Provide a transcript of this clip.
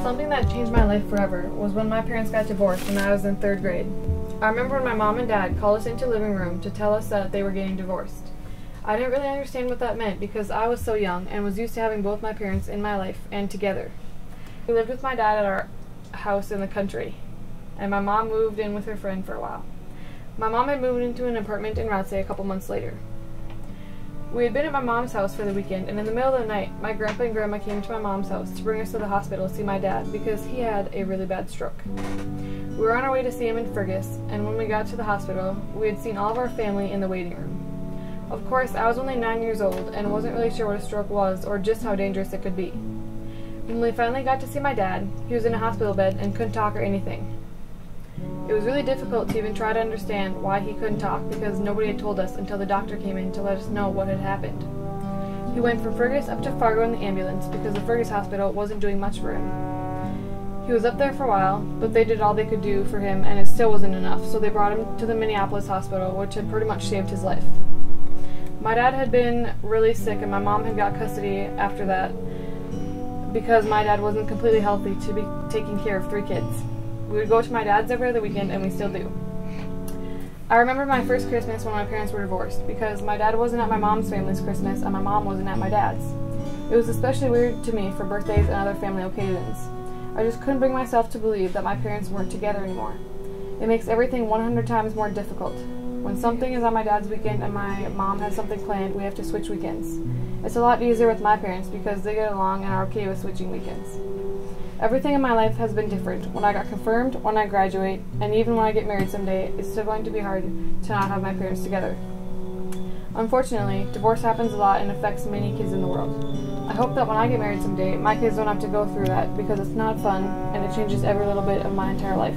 Something that changed my life forever was when my parents got divorced when I was in 3rd grade. I remember when my mom and dad called us into the living room to tell us that they were getting divorced. I didn't really understand what that meant because I was so young and was used to having both my parents in my life and together. We lived with my dad at our house in the country, and my mom moved in with her friend for a while. My mom had moved into an apartment in Rothsay a couple months later. We had been at my mom's house for the weekend, and in the middle of the night, my grandpa and grandma came to my mom's house to bring us to the hospital to see my dad because he had a really bad stroke. We were on our way to see him in Fergus, and when we got to the hospital, we had seen all of our family in the waiting room. Of course, I was only 9 years old and wasn't really sure what a stroke was or just how dangerous it could be. When we finally got to see my dad, he was in a hospital bed and couldn't talk or anything. It was really difficult to even try to understand why he couldn't talk because nobody had told us until the doctor came in to let us know what had happened. He went from Fergus up to Fargo in the ambulance because the Fergus hospital wasn't doing much for him. He was up there for a while, but they did all they could do for him and it still wasn't enough, so they brought him to the Minneapolis hospital, which had pretty much saved his life. My dad had been really sick and my mom had got custody after that because my dad wasn't completely healthy to be taking care of 3 kids. We would go to my dad's every other weekend, and we still do. I remember my first Christmas when my parents were divorced, because my dad wasn't at my mom's family's Christmas, and my mom wasn't at my dad's. It was especially weird to me for birthdays and other family occasions. I just couldn't bring myself to believe that my parents weren't together anymore. It makes everything 100 times more difficult. When something is on my dad's weekend and my mom has something planned, we have to switch weekends. It's a lot easier with my parents because they get along and are okay with switching weekends. Everything in my life has been different. When I got confirmed, when I graduate, and even when I get married someday, it's still going to be hard to not have my parents together. Unfortunately, divorce happens a lot and affects many kids in the world. I hope that when I get married someday, my kids don't have to go through that because it's not fun and it changes every little bit of my entire life.